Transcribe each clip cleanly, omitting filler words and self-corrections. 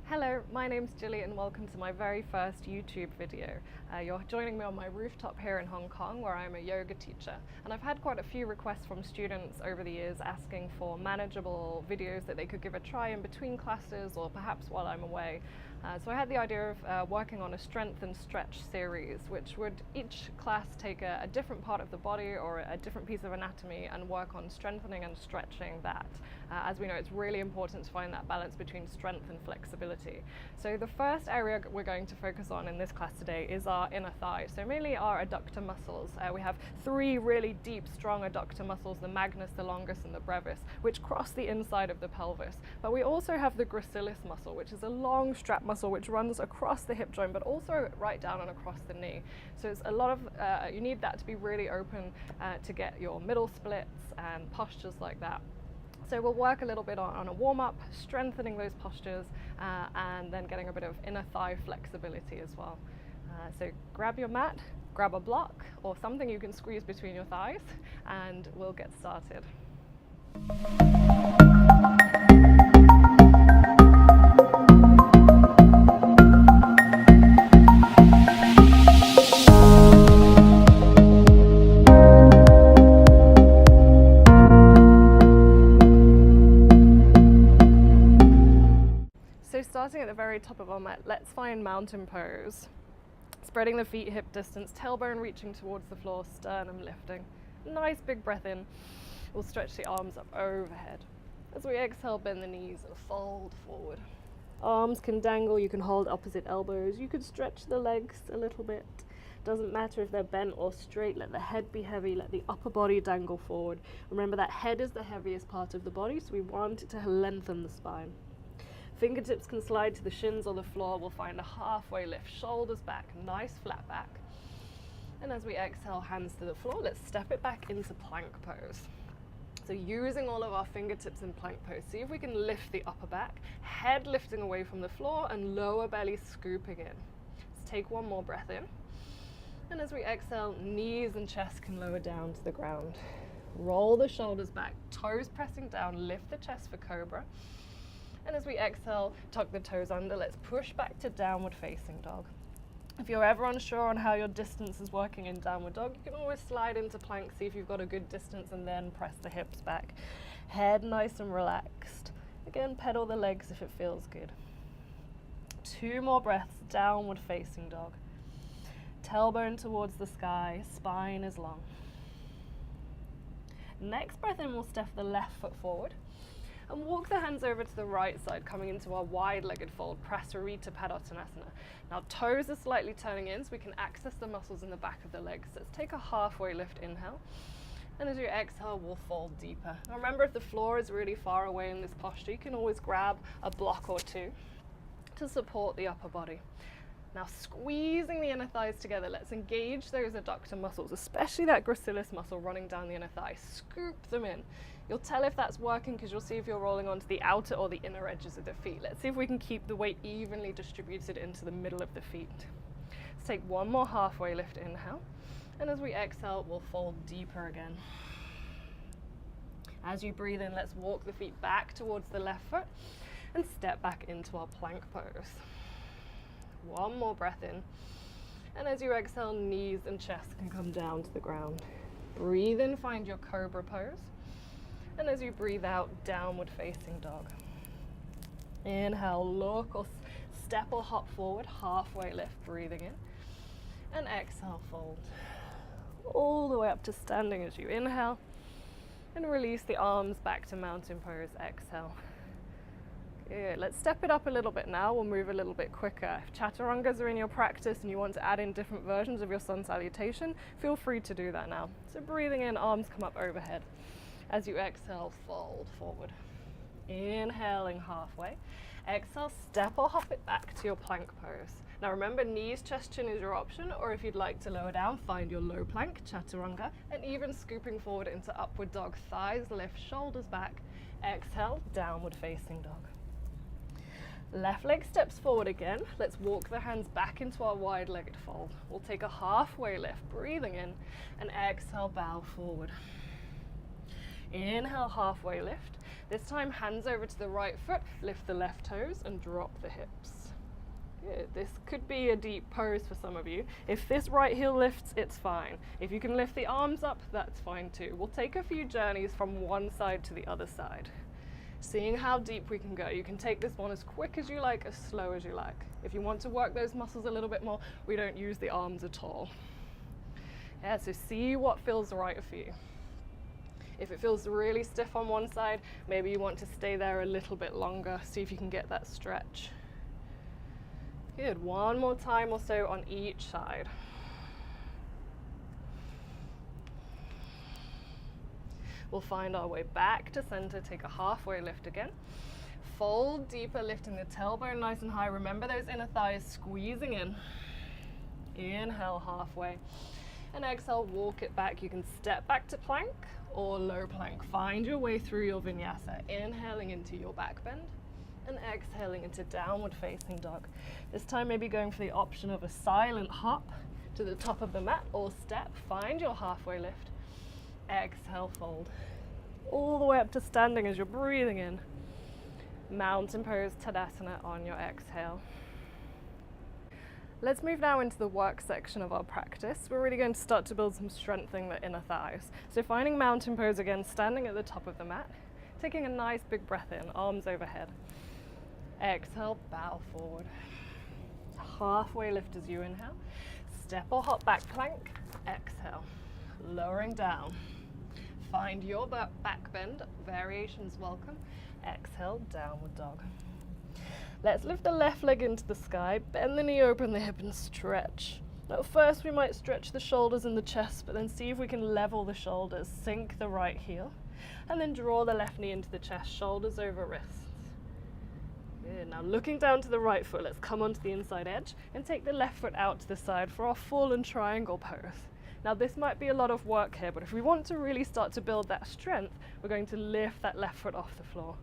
Hello, my name's Gillie and welcome to my very first YouTube video. You're joining me on my rooftop here in Hong Kong where I'm a yoga teacher, and I've had quite a few requests from students over the years asking for manageable videos that they could give a try in between classes or perhaps while I'm away. So I had the idea of working on a strength and stretch series, which would each class take a different part of the body or a different piece of anatomy and work on strengthening and stretching that. As we know, it's really important to find that balance between strength and flexibility. So the first area we're going to focus on in this class today is our inner thighs, so mainly our adductor muscles. We have three really deep, strong adductor muscles, the magnus, the longus and the brevis, which cross the inside of the pelvis. But we also have the gracilis muscle, which is a long strap muscle which runs across the hip joint but also right down and across the knee. So it's a lot of, you need that to be really open to get your middle splits and postures like that. So we'll work a little bit on a warm-up, strengthening those postures and then getting a bit of inner thigh flexibility as well. So grab your mat, grab a block or something you can squeeze between your thighs, and we'll get started. So starting at the very top of our mat, let's find mountain pose. Spreading the feet hip distance, tailbone reaching towards the floor, sternum lifting. Nice big breath in. We'll stretch the arms up overhead. As we exhale, bend the knees and fold forward. Arms can dangle, you can hold opposite elbows, you could stretch the legs a little bit. Doesn't matter if they're bent or straight, let the head be heavy, let the upper body dangle forward. Remember that head is the heaviest part of the body, so we want it to lengthen the spine. Fingertips can slide to the shins or the floor. We'll find a halfway lift, shoulders back, nice flat back. And as we exhale, hands to the floor, let's step it back into plank pose. So using all of our fingertips in plank pose, see if we can lift the upper back, head lifting away from the floor and lower belly scooping in. Let's take one more breath in. And as we exhale, knees and chest can lower down to the ground. Roll the shoulders back, toes pressing down, lift the chest for cobra. And as we exhale, tuck the toes under. Let's push back to downward facing dog. If you're ever unsure on how your distance is working in downward dog, you can always slide into plank, see if you've got a good distance, and then press the hips back. Head nice and relaxed. Again, pedal the legs if it feels good. 2 more breaths, downward facing dog. Tailbone towards the sky, spine is long. Next breath in, we'll step the left foot forward. And walk the hands over to the right side, coming into our wide-legged fold, Prasarita Padottanasana. Now toes are slightly turning in so we can access the muscles in the back of the legs. Let's take a halfway lift, inhale. And as you exhale, we'll fold deeper. Now remember, if the floor is really far away in this posture, you can always grab a block or two to support the upper body. Now squeezing the inner thighs together, let's engage those adductor muscles, especially that gracilis muscle running down the inner thigh. Scoop them in. You'll tell if that's working because you'll see if you're rolling onto the outer or the inner edges of the feet. Let's see if we can keep the weight evenly distributed into the middle of the feet. Let's take one more halfway lift, inhale. And as we exhale, we'll fold deeper again. As you breathe in, let's walk the feet back towards the left foot and step back into our plank pose. One more breath in. And as you exhale, knees and chest can come down to the ground. Breathe in, find your cobra pose. And as you breathe out, downward facing dog. Inhale, look or step or hop forward, halfway lift, breathing in. And exhale, fold. All the way up to standing as you inhale. And release the arms back to mountain pose, exhale. Good. Let's step it up a little bit now. We'll move a little bit quicker. If chaturangas are in your practice and you want to add in different versions of your sun salutation, feel free to do that now. So breathing in, arms come up overhead. As you exhale, fold forward. Inhaling halfway. Exhale, step or hop it back to your plank pose. Now remember, knees, chest, chin is your option, or if you'd like to lower down, find your low plank, chaturanga, and even scooping forward into upward dog. Thighs lift, shoulders back. Exhale, downward facing dog. Left leg steps forward again. Let's walk the hands back into our wide-legged fold. We'll take a halfway lift, breathing in, and exhale, bow forward. Inhale, halfway lift. This time, hands over to the right foot, lift the left toes and drop the hips. Good. This could be a deep pose for some of you. If this right heel lifts, it's fine. If you can lift the arms up, that's fine too. We'll take a few journeys from one side to the other side, seeing how deep we can go. You can take this one as quick as you like, as slow as you like. If you want to work those muscles a little bit more, we don't use the arms at all. Yeah, so see what feels right for you. If it feels really stiff on one side, maybe you want to stay there a little bit longer. See if you can get that stretch. Good, one more time or so on each side. We'll find our way back to center, take a halfway lift again. Fold deeper, lifting the tailbone nice and high. Remember those inner thighs squeezing in. Inhale halfway. And exhale, walk it back. You can step back to plank or low plank. Find your way through your vinyasa. Inhaling into your back bend and exhaling into downward facing dog. This time maybe going for the option of a silent hop to the top of the mat or step. Find your halfway lift. Exhale, fold. All the way up to standing as you're breathing in. Mountain pose, Tadasana on your exhale. Let's move now into the work section of our practice. We're really going to start to build some strength in the inner thighs. So finding mountain pose again, standing at the top of the mat, taking a nice big breath in, arms overhead. Exhale, bow forward. Halfway lift as you inhale. Step or hop back plank, exhale. Lowering down. Find your back bend, variations welcome. Exhale, downward dog. Let's lift the left leg into the sky, bend the knee, open the hip and stretch. Now first we might stretch the shoulders and the chest, but then see if we can level the shoulders, sink the right heel, and then draw the left knee into the chest, shoulders over wrists. Good. Now looking down to the right foot, let's come onto the inside edge and take the left foot out to the side for our fallen triangle pose. Now this might be a lot of work here, but if we want to really start to build that strength, we're going to lift that left foot off the floor.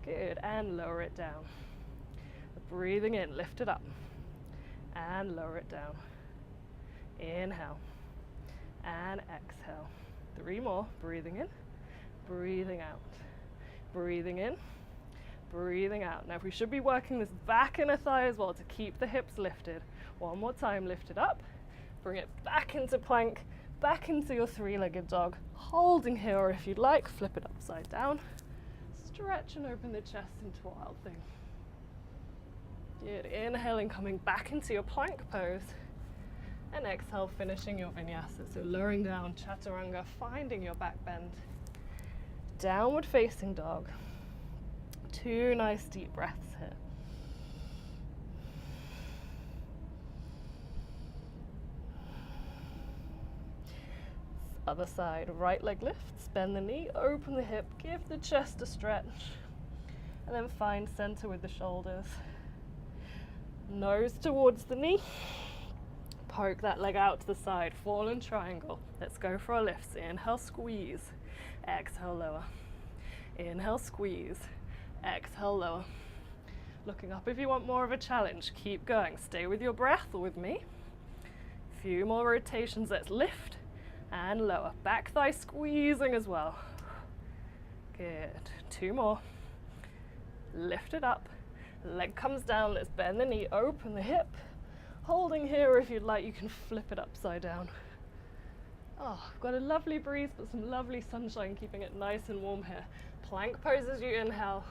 Good, and lower it down. Breathing in, lift it up, and lower it down. Inhale, and exhale. 3 more, breathing in, breathing out. Breathing in, breathing out. Now we should be working this back inner thigh as well to keep the hips lifted. One more time, lift it up, bring it back into plank, back into your 3-legged dog, holding here, or if you'd like, flip it upside down. Stretch and open the chest into Wild Thing. Good, inhaling, coming back into your plank pose, and exhale, finishing your vinyasa. So lowering down, chaturanga, finding your back bend. Downward facing dog. 2 nice deep breaths here. Other side, right leg lifts, bend the knee, open the hip, give the chest a stretch, and then find center with the shoulders. Nose towards the knee, poke that leg out to the side, fallen triangle. Let's go for our lifts. Inhale, squeeze, exhale, lower. Inhale, squeeze, exhale, lower. Looking up if you want more of a challenge. Keep going, stay with your breath or with me. Few more rotations, let's lift and lower. Back thigh squeezing as well. Good, 2 more. Lift it up. Leg comes down, let's bend the knee, open the hip. Holding here, if you'd like, you can flip it upside down. Oh, I've got a lovely breeze, but some lovely sunshine, keeping it nice and warm here. Plank pose as you inhale,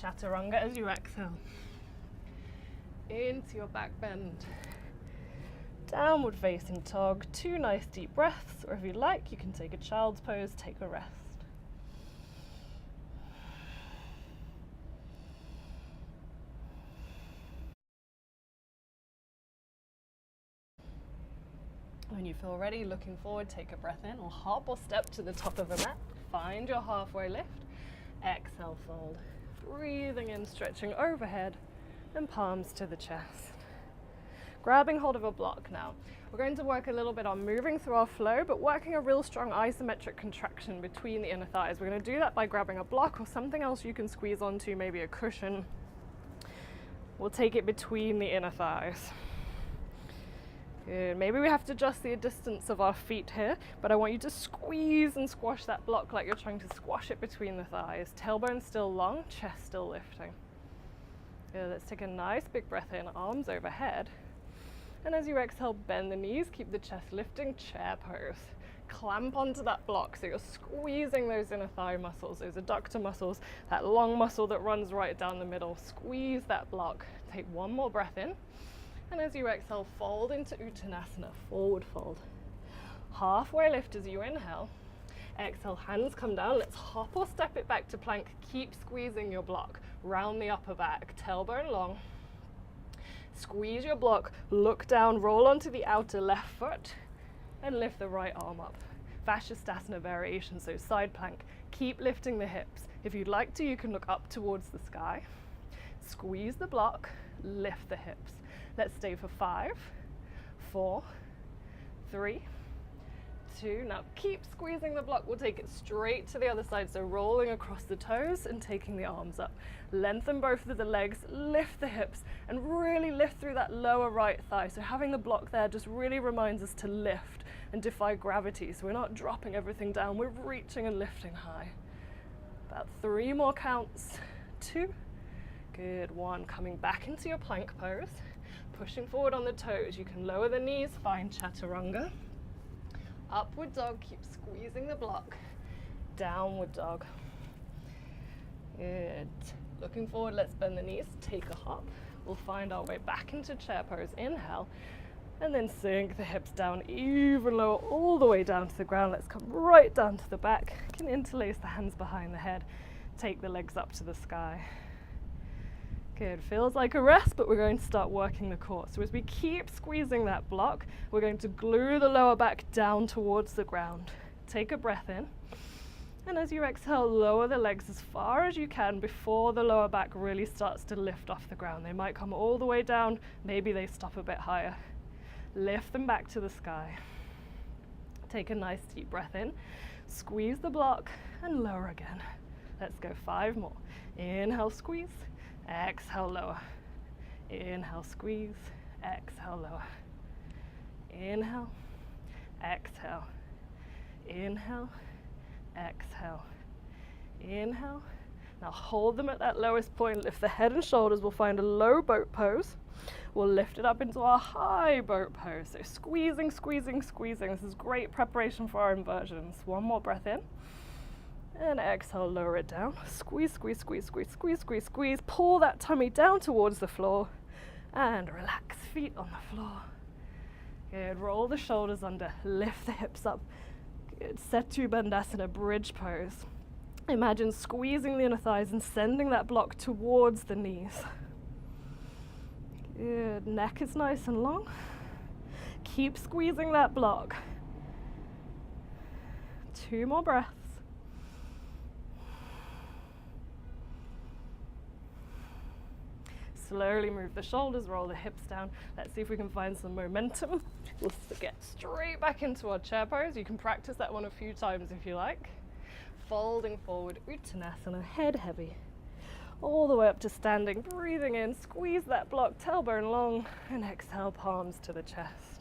chaturanga as you exhale. Into your back bend. Downward facing dog, 2 nice deep breaths, or if you'd like, you can take a child's pose, take a rest. When you feel ready, looking forward, take a breath in, or hop or step to the top of the mat. Find your halfway lift. Exhale, fold. Breathing in, stretching overhead, and palms to the chest. Grabbing hold of a block now. We're going to work a little bit on moving through our flow, but working a real strong isometric contraction between the inner thighs. We're going to do that by grabbing a block or something else you can squeeze onto, maybe a cushion. We'll take it between the inner thighs. Good. Maybe we have to adjust the distance of our feet here, but I want you to squeeze and squash that block like you're trying to squash it between the thighs. Tailbone still long, chest still lifting. Good. Let's take a nice big breath in, arms overhead. And as you exhale, bend the knees, keep the chest lifting, chair pose. Clamp onto that block, so you're squeezing those inner thigh muscles, those adductor muscles, that long muscle that runs right down the middle. Squeeze that block. Take one more breath in, and as you exhale, fold into Uttanasana, forward fold. Halfway lift as you inhale. Exhale, hands come down. Let's hop or step it back to plank. Keep squeezing your block. Round the upper back, tailbone long. Squeeze your block, look down, roll onto the outer left foot, and lift the right arm up. Vashisthasana variation, so side plank. Keep lifting the hips. If you'd like to, you can look up towards the sky. Squeeze the block, lift the hips. Let's stay for 5, 4, 3, 2. Now keep squeezing the block. We'll take it straight to the other side, so rolling across the toes and taking the arms up. Lengthen both of the legs, lift the hips, and really lift through that lower right thigh. So having the block there just really reminds us to lift and defy gravity. So we're not dropping everything down, we're reaching and lifting high. About 3 more counts. 2, good, 1. Coming back into your plank pose, pushing forward on the toes. You can lower the knees, find chaturanga. Upward dog, keep squeezing the block. Downward dog. Good. Looking forward, let's bend the knees, take a hop. We'll find our way back into chair pose. Inhale, and then sink the hips down even lower, all the way down to the ground. Let's come right down to the back. You can interlace the hands behind the head. Take the legs up to the sky. Good, feels like a rest, but we're going to start working the core. So as we keep squeezing that block, we're going to glue the lower back down towards the ground. Take a breath in, and as you exhale, lower the legs as far as you can before the lower back really starts to lift off the ground. They might come all the way down, maybe they stop a bit higher. Lift them back to the sky. Take a nice deep breath in, squeeze the block, and lower again. Let's go 5 more. Inhale, squeeze. Exhale, lower. Inhale, squeeze. Exhale, lower. Inhale, exhale. Inhale, exhale. Inhale. Now hold them at that lowest point. Lift the head and shoulders. We'll find a low boat pose. We'll lift it up into our high boat pose. So squeezing, squeezing, squeezing. This is great preparation for our inversions. 1 more breath in. And exhale, lower it down. Squeeze, squeeze, squeeze, squeeze, squeeze, squeeze, squeeze. Pull that tummy down towards the floor. And relax, feet on the floor. Good, roll the shoulders under, lift the hips up. Good, Setu Bandhasana, bridge pose. Imagine squeezing the inner thighs and sending that block towards the knees. Good, neck is nice and long. Keep squeezing that block. 2 more breaths. Slowly move the shoulders, roll the hips down. Let's see if we can find some momentum. We'll get straight back into our chair pose. You can practice that one a few times if you like. Folding forward, Uttanasana, head heavy. All the way up to standing, breathing in, squeeze that block, tailbone long, and exhale, palms to the chest.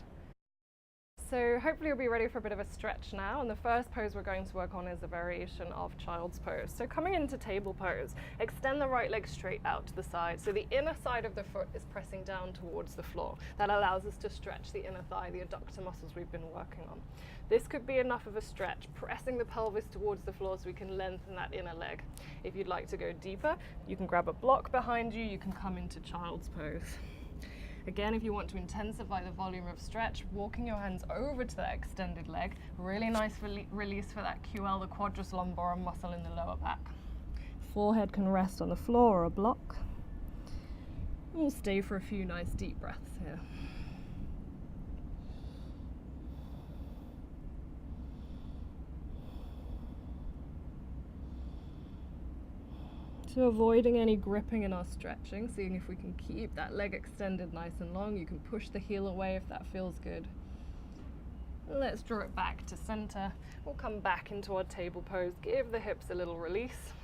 So hopefully you'll be ready for a bit of a stretch now, and the first pose we're going to work on is a variation of child's pose. So coming into table pose, extend the right leg straight out to the side, so the inner side of the foot is pressing down towards the floor. That allows us to stretch the inner thigh, the adductor muscles we've been working on. This could be enough of a stretch, pressing the pelvis towards the floor so we can lengthen that inner leg. If you'd like to go deeper, you can grab a block behind you, you can come into child's pose. Again, if you want to intensify the volume of stretch, walking your hands over to that extended leg, really nice release for that QL, the quadris lumborum muscle in the lower back. Forehead can rest on the floor or a block. We'll stay for a few nice deep breaths here. So avoiding any gripping in our stretching, seeing if we can keep that leg extended nice and long. You can push the heel away if that feels good. Let's draw it back to center. We'll come back into our table pose, give the hips a little release,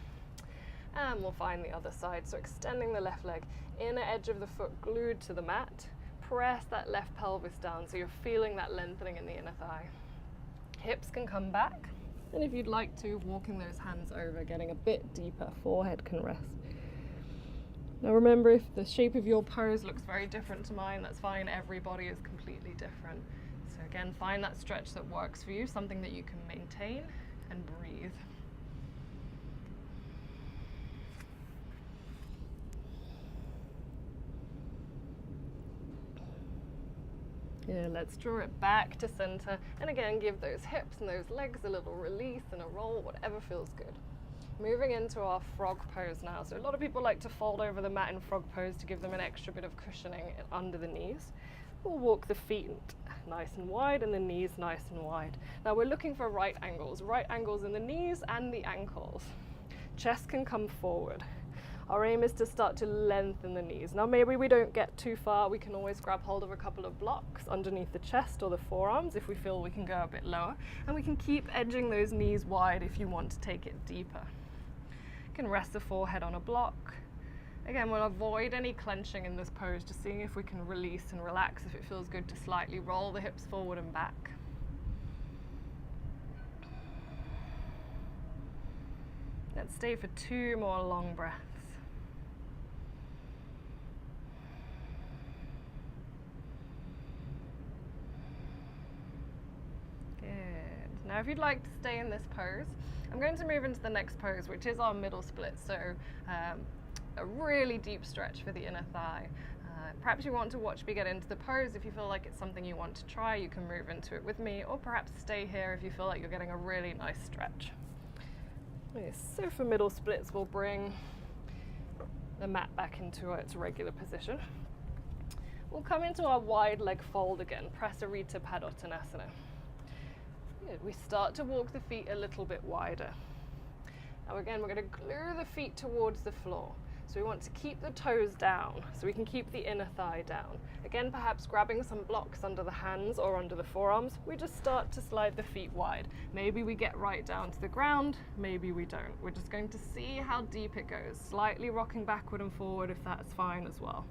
and we'll find the other side. So extending the left leg, inner edge of the foot glued to the mat, press that left pelvis down so you're feeling that lengthening in the inner thigh. Hips can come back, and if you'd like to, walking those hands over, getting a bit deeper, forehead can rest. Now remember, if the shape of your pose looks very different to mine, that's fine. Every body is completely different. So again, find that stretch that works for you, something that you can maintain, and breathe. Yeah, let's draw it back to center, and again, give those hips and those legs a little release and a roll, whatever feels good. Moving into our frog pose now. So a lot of people like to fold over the mat in frog pose to give them an extra bit of cushioning under the knees. We'll walk the feet nice and wide and the knees nice and wide. Now we're looking for right angles in the knees and the ankles. Chest can come forward. Our aim is to start to lengthen the knees. Now maybe we don't get too far. We can always grab hold of a couple of blocks underneath the chest or the forearms if we feel we can go a bit lower. And we can keep edging those knees wide if you want to take it deeper. You can rest the forehead on a block. Again, we'll avoid any clenching in this pose, just seeing if we can release and relax. If it feels good to slightly roll the hips forward and back. Let's stay for 2 more long breaths. Good. Now if you'd like to stay in this pose, I'm going to move into the next pose, which is our middle split. So a really deep stretch for the inner thigh. Perhaps you want to watch me get into the pose. If you feel like it's something you want to try, you can move into it with me, or perhaps stay here if you feel like you're getting a really nice stretch. Okay, so for middle splits, we'll bring the mat back into its regular position. We'll come into our wide leg fold again, Prasarita Padottanasana. Good. We start to walk the feet a little bit wider. Now again, we're going to glue the feet towards the floor. So we want to keep the toes down, so we can keep the inner thigh down. Again, perhaps grabbing some blocks under the hands or under the forearms, we just start to slide the feet wide. Maybe we get right down to the ground, maybe we don't. We're just going to see how deep it goes, slightly rocking backward and forward if that's fine as well.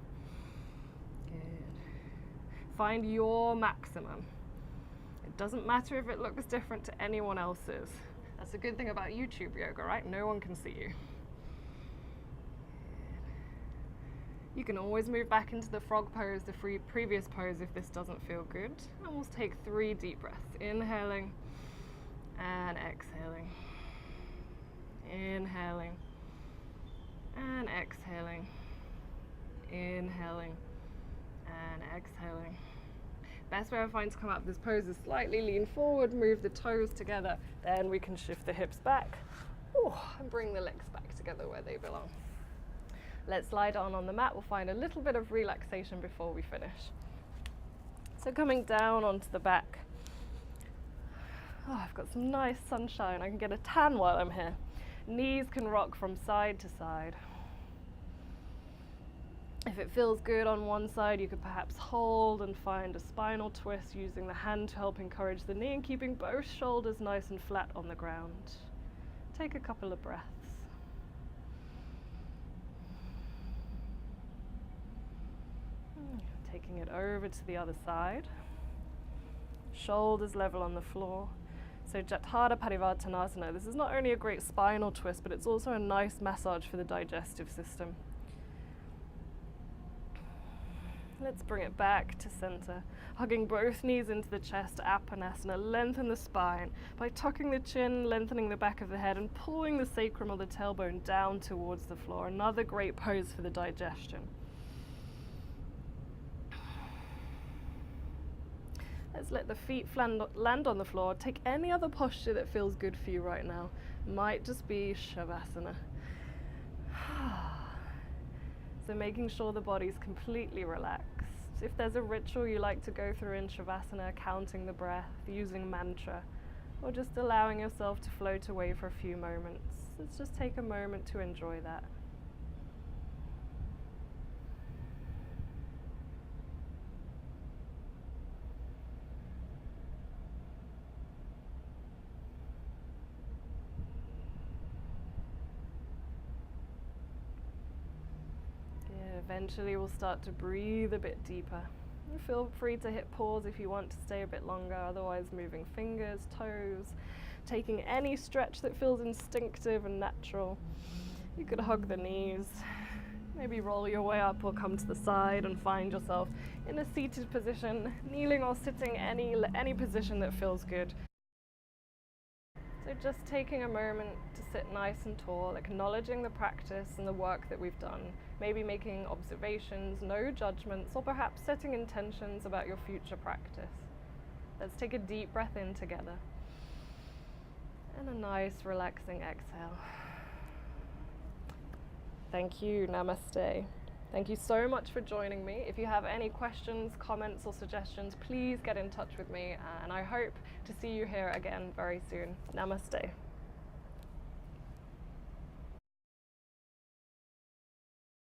Good. Find your maximum. It doesn't matter if it looks different to anyone else's. That's the good thing about YouTube yoga, right? No one can see you. You can always move back into the frog pose, the previous pose, if this doesn't feel good. And we'll take 3 deep breaths. Inhaling and exhaling. Inhaling and exhaling. Inhaling and exhaling. Best way I find to come out of this pose is slightly lean forward, move the toes together, then we can shift the hips back and bring the legs back together where they belong. Let's lie down on the mat. We'll find a little bit of relaxation before we finish. So coming down onto the back. Oh, I've got some nice sunshine. I can get a tan while I'm here. Knees can rock from side to side. If it feels good on one side, you could perhaps hold and find a spinal twist using the hand to help encourage the knee and keeping both shoulders nice and flat on the ground. Take a couple of breaths. Taking it over to the other side. Shoulders level on the floor. So Jatthara Parivartanasana. This is not only a great spinal twist, but it's also a nice massage for the digestive system. Let's bring it back to center. Hugging both knees into the chest, Apanasana. Lengthen the spine by tucking the chin, lengthening the back of the head, and pulling the sacrum or the tailbone down towards the floor. Another great pose for the digestion. Let's let the feet land on the floor. Take any other posture that feels good for you right now. Might just be Shavasana. So making sure the body's completely relaxed. If there's a ritual you like to go through in Shavasana, counting the breath, using mantra, or just allowing yourself to float away for a few moments, let's just take a moment to enjoy that. Eventually we'll start to breathe a bit deeper. Feel free to hit pause if you want to stay a bit longer, otherwise moving fingers, toes, taking any stretch that feels instinctive and natural. You could hug the knees, maybe roll your way up or come to the side and find yourself in a seated position, kneeling or sitting, any position that feels good. So just taking a moment to sit nice and tall, acknowledging the practice and the work that we've done, maybe making observations, no judgments, or perhaps setting intentions about your future practice. Let's take a deep breath in together. And a nice relaxing exhale. Thank you, namaste. Thank you so much for joining me. If you have any questions, comments, or suggestions, please get in touch with me, and I hope to see you here again very soon. Namaste.